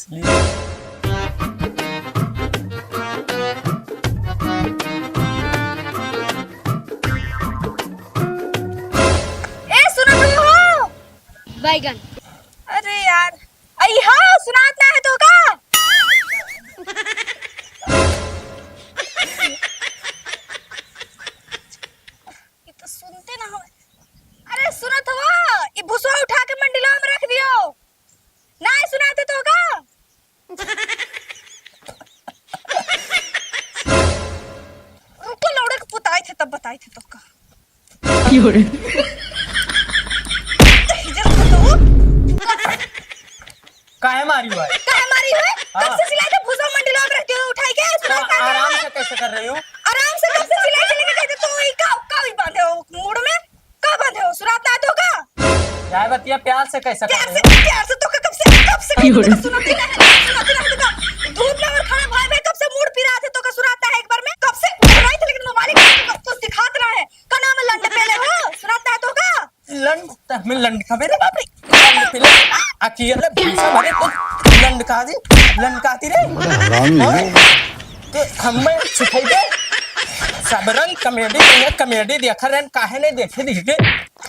सुनो तो हो बैगन। अरे यार आई हाँ सुनाता है तो का ये तो सुनते ना हो। अरे सुनो तो वो ये भुसवा उठा के मंडिला में रख दियो ना सुनाते तो का रुको लौड़े के पुताए थे तब बताए थे तो का काहे मारी हुआ है? काहे मारी है? कब से सिलाई तो भुसवा मंडिला में रखती हो उठाई के तो आराम से कैसे कर रही हो? आराम से कब से सिलाई के लेके गए थे तो का ही बांधे हो मूड में का बांधे हो सुनाता है तो का यार बतिया प्यार से कैसे कर रही हो? प्यार से तो कब से सुनाती नहीं तो धूप में और खाना भाई भाई कब से मूड पिरा थे तो का सुनाता है एक बार में कब से सुनाई थे लेकिन मोबाइल में तो दिखात रहा है का नाम है लंड पहले हो सुनाता है तो का लंड में लंड का मेरे बाप रे लंड पहले अकेले भूसा भरे तो लंड का दी लंड काती रे हरामी है तो हमें सिखाई दे सबरन कॉमेडी देखा रन काहे नहीं देखे दिखे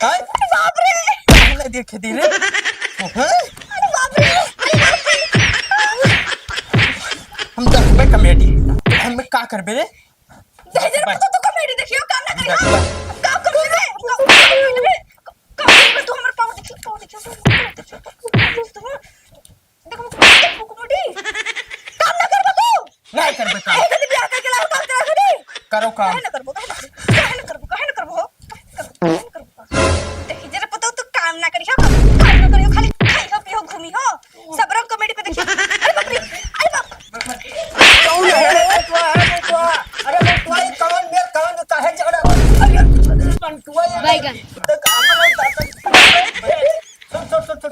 हां बाप रे काहे नहीं देखे दी रे हां अरे बाप रे हम देखबे कॉमेडी हम का करबे रे जरा तो कॉमेडी देखियो काम ना करियो काम कर रे काम तू हमर पाव देखियो देखो कॉमेडी काम ना करबो तू नहीं करबे काम कभी ब्याह करके लाओ काम करा दे करो काम काहे ना करबो देखी जरा पता तो काम ना करियो खाली खाइयो पियो घूमी हो सब रंग कॉमेडी पे देखियो अरे बाप रे अरे बाप कौन है तो अरे बंटुआ ये कौन काहे झगड़ा अरे बंटुआ बैगन। तो काम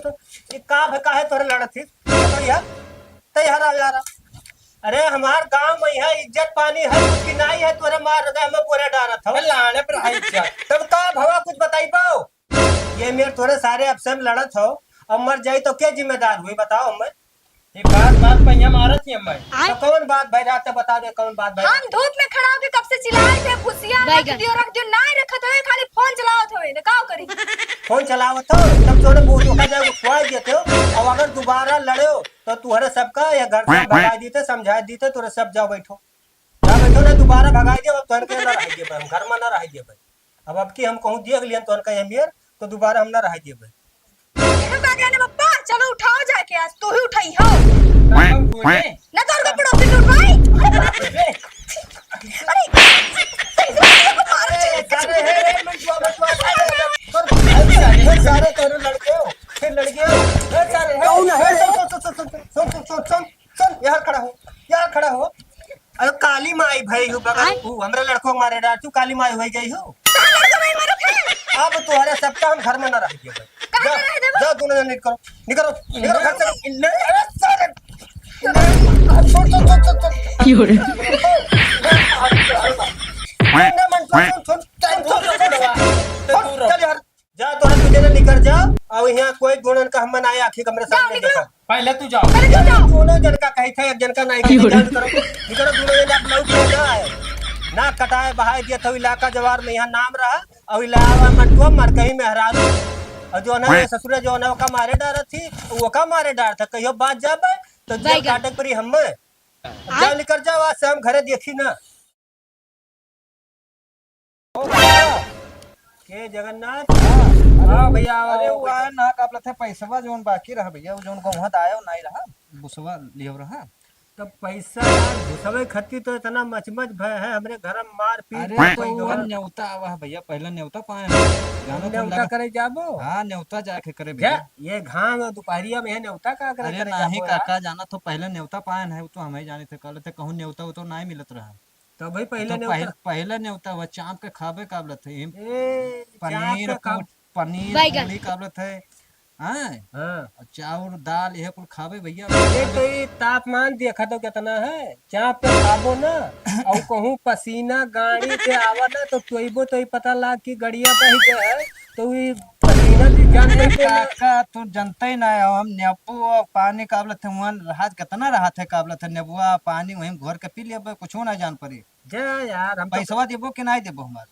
तो ये काहे तोरे लड़त थी तो यार अरे हमार गांव में है इज्जत पानी है उसकी नाई है तोरे मार हृदय में पूरे डारत हो लाने पर है इज्जत तब का भवा कुछ बताई पाओ ये मेरे थोड़े सारे अफसर लड़त हो अब मर जाई तो क्या जिम्मेदार हुई बताओ मैं ये बात पहिया मारत ही मैं तो कौन बात भाई रात बता दे कौन बात भाई हम धूप में खड़ा होके कब से चिल्लाए थे फुसिया रख दियो ना रखत है खाली फोन चलावत होए ना का करी फोन चलावत हो तब तोरे बोल का जाए खुआ देते हो और अगर दोबारा लड़ो तो तुहरे सबका या घर से भगा देते समझा देते तोरे सब जाओ बैठो ना दोबारा भगा दे अब तोहर के ना रह जे हम घर में ना रह जे अब की हम कहूं देख लियन तोहर का एमियर तो दोबारा हम ना रह जे पप्पा चलो उठाओ जाके आज तू ही उठाई हो ना तोर को पड़ोसी से उठाई अरे सारे तोरे लड़के हो फिर लड़के हो सारे कौन है सुन यहाँ खड़ा हो अरे काली माई भाई हो बगल तू हमरे लड़कों मारे डाल तू काली माई हो गई हो अब तुम्हारे सबका हम घर में ना रह गए जाओ दोनों जन निकलो घर से अरे सारे जा तोरा तुझे निकल जा और यहाँ कोई गुणन का हम आए आखिर कमरे सामने देखा पहले तू जाओ दोनों जन का कही था एक जन का नहीं निकलो दोनों जन आप लोग ना कटाए बहाय दिया था इलाका जवार में यहाँ नाम रहा और इलाका मंटुआ मर कहीं में हरा और जो ना ससुर जो ना का मारे डार थी वो का मारे डार था कहियो बात जाबे तो जेल काटे परी हम जा निकल जाओ आज से हम घरे देखी ना के जगन्नाथ हां भैया अरे वो आया ना का अपना पैसा जोन बाकी रहा भैया जोन गौहत आयो नहीं रहा बुसवा लियो रहा तब पैसा घुसवे खती तो इतना मचमच भय है हमरे घर में मार पीट अरे तो न्योता आवा भैया पहले न्योता पाए जानो न्योता करे जाबो हां न्योता जाके करे भैया ये घाम दोपहरिया में है न्योता का करे अरे नहीं काका जाना तो पहले न्योता पाए है तो हमें जाने थे कल थे कहूं न्योता वो तो नहीं मिलत रहा तो भाई पहले न्योता वो चाप के खाबे काबलत है पनीर पूरी काबलत है हाँ चावल दाल यह कुल खावे भैया ये तो ये तापमान देखा तो कितना है चाप पे खाबो ना और कहूँ पसीना गाड़ी पे आवा ना तो तोइबो तो पता लाग की गड़िया पे ही है तो ये पसीना जानते को ना। काका तू जनता ही ना है, हम नींबू और पानी काबला थे वहाँ राहत कितना राहत है काबला थे नींबुआ पानी वहीं घोर के पी लिया कुछ ना जान पड़ी। जा यार हम तो पैसवा देबो कि नहीं देबो हमारे?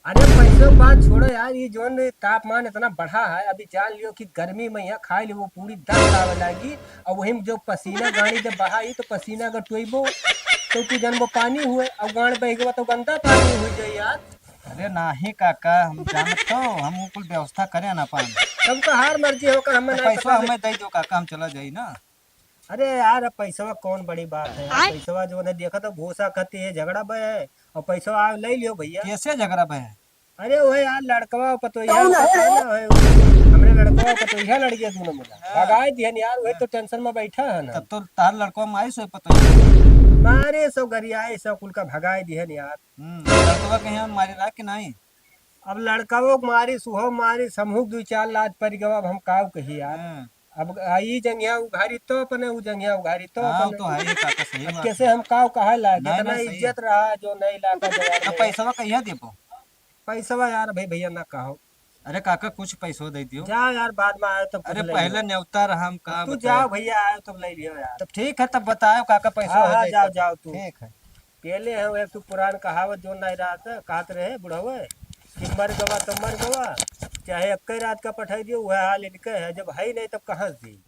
अरे पैसों बात छोड़ो यार, ये जोन तापमान इतना बढ़ा है, अभी जान लियो कि गर्मी में यहाँ खाई ली वो पूरी दर्द आवे लगी। और वही में जो पसीना गाड़ी जब बहाई तो पसीना अगर टोइबो तो तू जन्म पानी हुए और गाड़ बह गया तो गंदा पानी हो जाए यार। अरे नहीं काका हम जानत तो हम कुल व्यवस्था करे ना पानी। सबका हार मर्जी होकर हमें नहीं पैसा पता। हमें दे दो काका हम चला जाई ना। अरे यार अब पैसा कौन बड़ी बात है यार, पैसा जो है देखा तो घोषा कहते है झगड़ा बे है और पैसा आ ले लियो भैया। कैसे झगड़ा बे? अरे वो यार लड़कवा पतोहिया हमरे लड़कवा पतोहिया लड़ गया दोनों मिला भगाए दिहन यार, वही तो टेंशन में बैठा है ना। तब तो तार लड़को में आई सो पता मारे सब गरियाए सब कुल का भगाए दिहन यार। लड़कवा कहीं मारे रहा कि नहीं? अब लड़कवो मारी सुहो मारी समूह दू चार लाज पर गवा, अब हम काव कही यार। अब आई जंगिया उघारी तो अपने उ जंगिया उघारी तो हाँ अपने। तो है काका सही अब बात। कैसे हम काव कहा लागे, नहीं, इतना नहीं, सही इज्जत रहा जो नहीं लाका तो जवाब पैसा कहिया देबो? पैसा यार भाई भैया ना कहो। अरे काका कुछ पैसो दे दियो। जा यार बाद में आयो तब अरे ले पहले लियो। न्योता रहा हम का तू जाओ भैया आयो तब ले लियो यार। तब ठीक है तब बताओ काका पैसा हाँ हो हाँ जाए जाओ तब। जाओ तू। ठीक है। पहले है वो एक तू पुरान कहावत जो नहीं रहा था कहत रहे बुढ़ावे कि मर गवा तो मर गवा, चाहे अक्के रात का पठाई दियो वह हाल इनके है, जब है ही नहीं तब कहाँ से दी।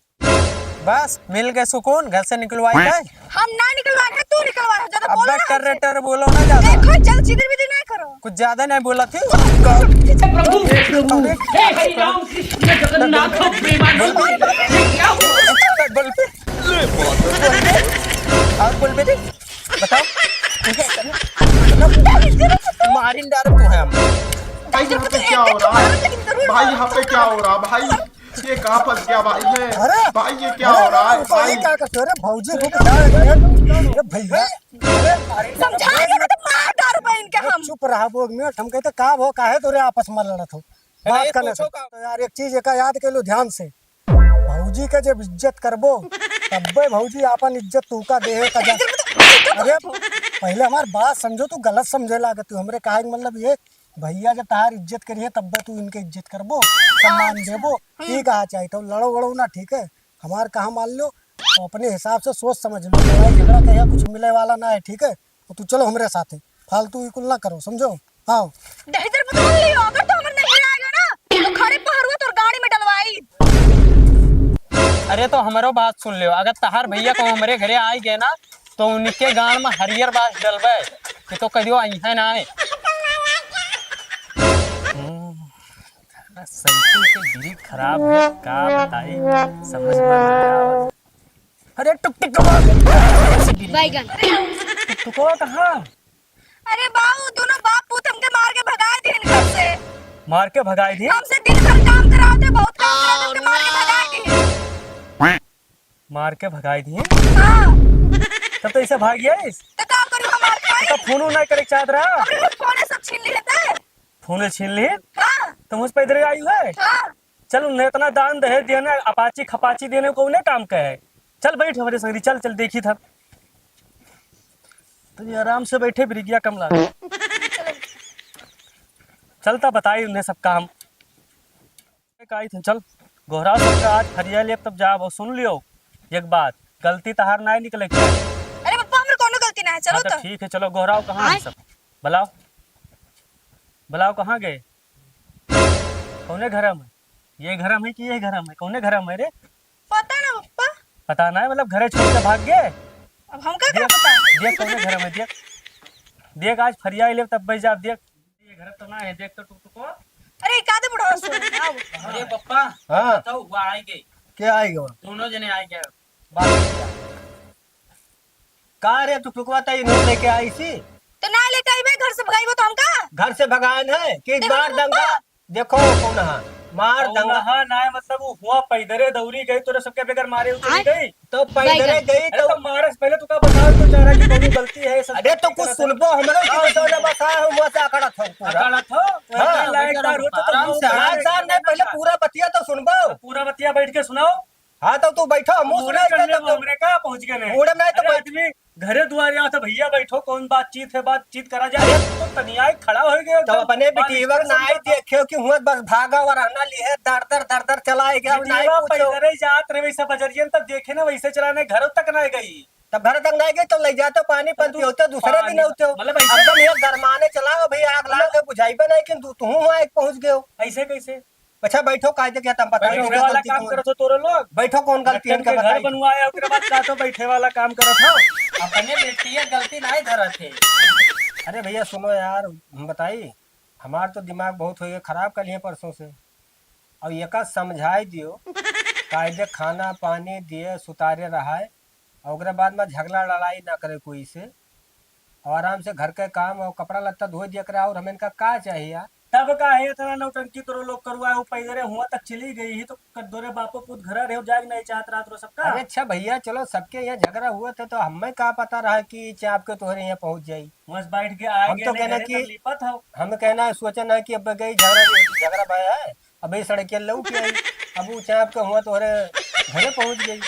बस मिल गए सुकून, घर से निकलवाई है। हम ना निकलवा है, तू निकलवा है, ज्यादा बोलो अब्बे ना कर हमसे। रेटर बोलो ना ज्यादा, देखो जल्द सीधे विधि नहीं करो। कुछ ज्यादा नहीं बोला थी। प्रभु हे हरि राम कृष्ण जगन्नाथ प्रेमानंद क्या हुआ? बोल पे और बोल बेटे बताओ मारिन डार तो है हम। भाई यहाँ पे क्या हो रहा है? भाई यहाँ पे क्या हो रहा है? भाई ये कहाँ फंस गया भाई मैं? भाई ये क्या हो रहा है? भाई क्या करते हो रे भौजी को भैया समझाएंगे ना तो मार डाल बहन के हम। चुप रहा वो मिनट, हम कहते का हो काहे तोरे आपस में लड़त हो बात करने से। तो यार एक चीज का याद कर लो ध्यान से, भौजी के जब इज्जत करबो तब्बे भौजी आपन इज्जत तू का देहे का जा। अरे पहले हमार बात समझो, तू गलत समझे लागे। तू हमरे कहे मतलब ये भैया जब तहार इज्जत करिए तब तू इनके इज्जत करबो सम्मान देबो, ठीक कहा चाहिए तो लड़ो वड़ो ना, ठीक है। हमार कहा मान लो तो अपने हिसाब से सोच समझ लो, लड़ाई झगड़ा कहीं कुछ मिले वाला ना है, ठीक है। तो तू चलो हमरे साथे, फालतू इकुल ना करो, समझो। आओ दहेजर बदल लियो, अगर तो हमर नहीं आएगा ना तो खड़े पहरुआ तोर गाड़ी में डलवाई। अरे तो हमारो बात सुन लियो, अगर तहार भैया को हमारे घरे आई गए ना तो उनके गांव में हरियर बास डलबे कि तो कहियो आई है ना है। साइकिल के ब्रेक खराब है, का बताई समझ में नहीं आया। अरे टुक टुक बैगन टुकवा कहाँ? अरे बाबू दोनों बाप पूत हमके मार के भगा दिए घर से। मार के भगाई थी? हमसे दिन भर काम कराते, बहुत काम कराते, हमके मार के भगा दिए। मार के भगाई थी? हाँ तब तो इसे भाग गया इस तो का करूं हमार खाई? तो फोन नहीं करे चाहत रहा, अरे फोन सब छीन लिए थे। फोन छीन ली हाँ तो मुझ पे इधर आई है। हाँ चल उन्हें इतना दान दहेज देने अपाची खपाची देने को उन्हें काम का है। चल बैठ हमारे संग, चल चल देखी था तो आराम से बैठे, ब्रिगिया कम लागे। चलता बताई उन्हें सब काम आई थे। चल गोहरा सबका आज फरिया ले तब जा, वो सुन लियो एक बात, गलती तहार ना निकले। अरे पप्पा हमरे कोनो गलती ना है, चलो तो। ठीक है चलो, गोहराव कहाँ है सब? बुलाओ बुलाओ, कहाँ गए? कौने घर में? ये घर में कि ये घर में? कौने घर में रे? पता ना पप्पा, पता ना है, मतलब घरे छोड़ के भाग गए। अब हमका क्या पता। देख कौने घर में, देख देख आज फरिया ले तब बज जा, देख ये घर तो ना है, देख तो टुकटुको। अरे कादे बुढ़ा सुन आओ। अरे पप्पा हाँ बताओ हुआ आई गई, क्या आएगा दोनों जने आई गए। का रे टुकटुकवा तई नोट लेके आई सी? तो ना लेके आई बे, घर से भगाई वो तो हमका। घर से भगान है कि देखो मार पप्पा। दंगा। देखो कौन है मार दंगा। हाँ ना है, मतलब वो हुआ पैदरे दौरी गई तो सबके बगैर मारे उतरी गई। तो पैदले गई अरे तो तो मारे से पहले तू का बताओ तो चाह रहा कि कोई गलती है सब। अरे तो कुछ सुनबो हमरो की बतौले बस आए हम वैसे आकड़ा था पूरा। अकाला था हाँ, लायकदार हो तो आराम से, आराम से नहीं, पहले पूरा बतिया तो सुनबो। पूरा बतिया बैठ के सुनाओ। हाँ तो तू बैठो मुंह मोरे सुनाई कर ले दे मोरे का पहुंच गए नहीं उड़म नहीं तो अरे आदमी घरे दुआरे आता भैया बैठो कौन बातचीत है बातचीत करा जाए तो तनिया खड़ा हो गया तो अपने बिटीवर नाई देखे कि हुआ बस भागा और रहना लिए दर दर चलाए गया नाई पूछो पैदल जात रहे वैसा बजरियन तब देखे ना वैसे चलाने घर तक ना गई तब घर तक नहीं गए तो ले जाते पानी पलती होते दूसरे दिन होते हो मतलब ऐसे- एकदम ये गरमाने चलाओ भैया आग लाग के बुझाइबे नहीं कि तू वहां एक पहुंच गए हो। ऐसे कैसे अच्छा बैठो कायदे क्या तुम बैठे बताओ वाला काम करो तो तोरे लोग बैठो कौन गलती है लट्टन इनका के घर बताइए। बनवाया उसके बाद का तो बैठे वाला काम करो था अपने बेटिया गलती नहीं धरा थे। अरे भैया सुनो यार हम बताइए हमार तो दिमाग बहुत हो गया खराब कर लिए परसों से अब ये का समझाई दियो कायदे खाना पानी दिए सुतारे रहा है और ओकरे बाद में झगड़ा लड़ाई ना करे कोई से और आराम से घर के काम और कपड़ा लत्ता धो दिया करे और हमें इनका का चाहिए यार। तब का है इतना नौटंकी तोरो लोग करवाए हो पैदरे हुआ तक चली गई ही तो कद्दोरे बापो पुत घर रहे जाग नहीं चाहत रात रो सबका अरे अच्छा भैया चलो सबके यहाँ झगड़ा हुआ था तो हमें का पता रहा कि चाप के तुम्हारे यहाँ पहुंच जाई। बस बैठ के आए हम गए तो नहीं कहना घरे कि- तब लिपत हो हमें कहना है सोचना है कि अब गई झगड़ा भाया है अब ये सड़क लऊ की आई अब वो चाप के हुआ तुम्हारे घरे पहुंच गई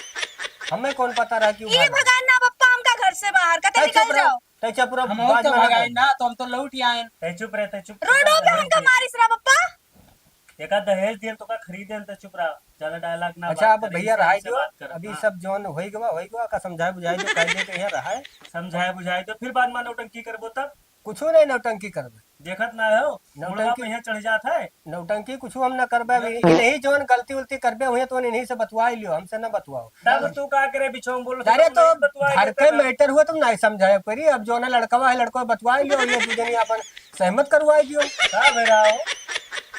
हमें कौन पता रहा कि वो ये भाग भगान ना पप्पा हमका घर से बाहर कते निकल जाओ तैचा पूरा हम बाज तो में ना भगाई गए। ना तो हम तो लौट आए। तै चुप रहे तै चुप रोडो पे हमका मारिस रा पप्पा एका दहेज दिए तो का खरीदे तो चुप रहा ज्यादा डायलॉग ना अच्छा बात अब करे, भैया इसे रहा हमसे जो बात कर। अभी हाँ, सब जौन होई गवा का समझाए बुझाए जो कायदे के यहाँ रहा है समझाए बुझाए तो फिर बाद में नौटंकी करबो तब कुछ नहीं नौटंकी करबे देखत ना हो नौटंकी- मुड़वा पे यहाँ चढ़ जात है नौटंकी कुछ हम न करबे नहीं जौन गलती उलती करबे हुए तो इन्हीं से बतवाई लियो हमसे न बतवाओ। तब तू का करे बिछो में बोल अरे तो घर के मैटर हुआ तुम नहीं समझाए करी अब जो ना लड़कवा है लड़को बतवाई लियो ये दू जनी अपन सहमत करवाई दियो। का भेराओ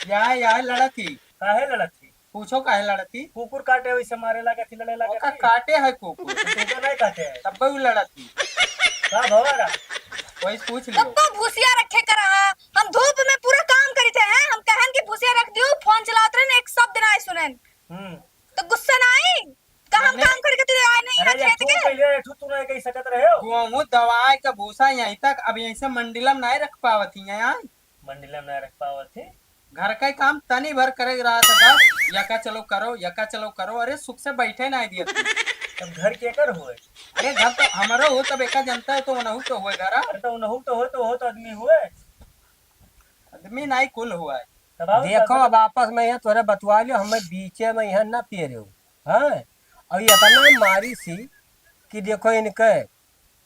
या लड़ती काहे लड़त थी पूछो काहे लड़ती कुकुर काटे वैसे मारे लगा थी लड़े लगा ओका थी काटे है कुकुर तुमको नहीं काटे है तब भी लड़ती का भवारा वही पूछ लियो। पप्पा भूसिया रखे करा हम धूप में पूरा काम करी थे हैं हम कहन की भूसिया रख दियो फोन चलात रहे एक शब्द ना सुनन तो गुस्सा ना आई का हम नहीं। काम करके तुझे आए नहीं अरे है ये खेत तू के पहले तू नहीं कह सकत रहे हो गेहूं दवाई का भूसा यहीं तक अब यहीं से मंडिलम नहीं रख पावती यहाँ मंडिला में रख पावत थे घर का ही काम तनी भर करे रहा था बस यका चलो करो अरे सुख से बैठे नहीं दिए थे। तब घर के कर हुए अरे घर तो हमारा हो तब एका जनता है तो वनहु तो हुए घर अरे तो नहु तो हो तो आदमी हुए आदमी नहीं कुल हुआ है। तब आओ देखो अब आपस में यहाँ तोरे बतवा लियो हमें बीचे में यहाँ न पिए रहे हो हाँ और ये इतना मारी सी कि देखो इनके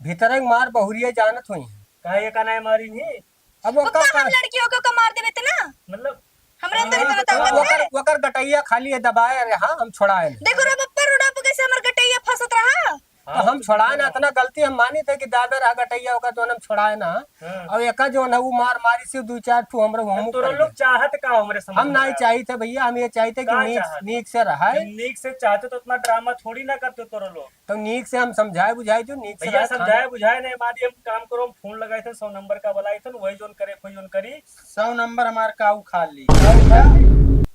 भीतर एक मार बहुरिया जानत हुई है काहे ये का नहीं मारी नहीं अब वो पप्पा का हम लड़कियों को मार देवे थे ना मतलब हमरे अंदर इतना ताकत है वकर गटैया खाली है दबाए अरे हाँ हम छोड़ाए नहीं। देखो रे पप्पा रोडा पे कैसे हमर गटैया फसत रहा तो हम छोड़ाए ना इतना गलती हम मानी थे कि दाबे रहा गटैया होगा तो हम छोड़ाए ना हाँ। और एक जो है वो मार मारी से दो चार ठू हमरे हम तो लोग चाहत का हमरे समझ हम नहीं चाहिए थे भैया हम ये चाहते कि का नीक चाहत? नीक से रहा है नीक से चाहते तो उतना ड्रामा थोड़ी ना करते तोरो लोग तो नीक से हम समझाए बुझाए जो नीक से भैया रहा समझाए बुझाए नहीं मारी हम काम करो हम फोन लगाए थे 100 नंबर का बुलाए थे वही जोन करे कोई जोन करी 100 नंबर हमारे काऊ खा ली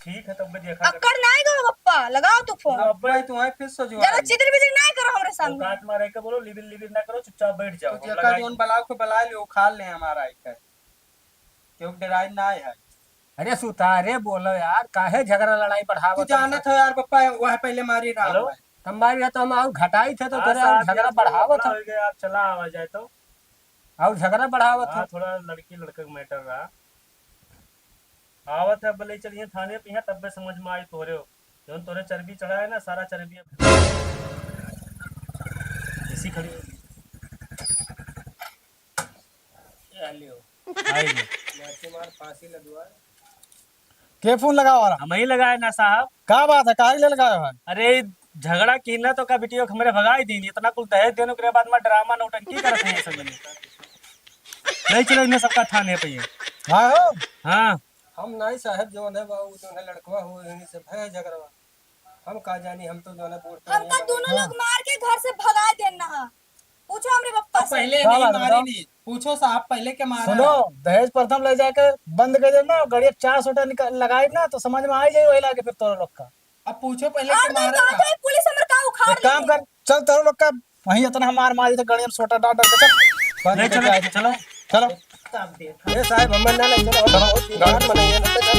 ठीक है तब मैं देखा अक्कड़ नहीं गो पप्पा लगाओ तू फोन अब भाई तुम्हें फिर सो जो ज्यादा चित्र बिजर नहीं करो हमरे सामने काट मारे के बोलो लिबिल लिबिल ना करो चुपचाप बैठ जाओ हम जका लगाए- जोन बलाव को बला लियो खा ले हमारा इकर क्योंकि डराई ना है। अरे सुतारे बोलो यार काहे झगड़ा लड़ाई तू बढ़ावत जानत हो यार पप्पा वह पहले मारी रहा हेलो? है। हमारे तो हम और घटाई थे तो हाँ, तेरे और साथ झगड़ा में बढ़ावत थोड़ा था हो गया, आप चला आवा जाए तो और झगड़ा बढ़ावत हाँ था थोड़ा लड़की लड़का का मैटर रहा आवत है बोले चलिए थाने पे यहाँ तब भी समझ में आई तोरे हो जोन तोरे चर्बी चढ़ा है ना सारा चर्बी अब इसी खड़ी होगी। ये लियो आई लो। मार फांसी लगवा के फोन लगा वाला हम ही लगाए ना साहब का बात है काहे ले लगाया है अरे झगड़ा की ना तो का बिटियो हमरे भगाई दी इतना कुल दहेज देने के बाद में ड्रामा नौटंकी करते हैं सब में नहीं चलो इन्हें सबका थाने पे ये। हां हो हाँ हम नहीं साहब जो है बाबू जो है लड़कवा हो इन्हीं से भय झगड़वा हम का जानी हम तो जो है वोट पे हमका दोनों लोग मार के घर से भगा देना पूछो हमरे पप्पा से पहले क्या नहीं बात है, मारी बताओ? नहीं पूछो साहब पहले के मारा सुनो दहेज प्रथम ले जाके बंद कर देना गड़िया 400 निकाल लगाई ना तो समझ में आ जाए वही लाके फिर तोरा लोग का अब पूछो पहले और के नहीं मारा तो पुलिस हमर का उखाड़ एक काम कर चल तोरा लोग का वहीं इतना हमार मारी तो गड़िया में सोटा डाल डाल के चल बंद नहीं करके आ चलो जा। चलो चलो ए साहब हम ना ले चलो गाड़ी बनाइए ना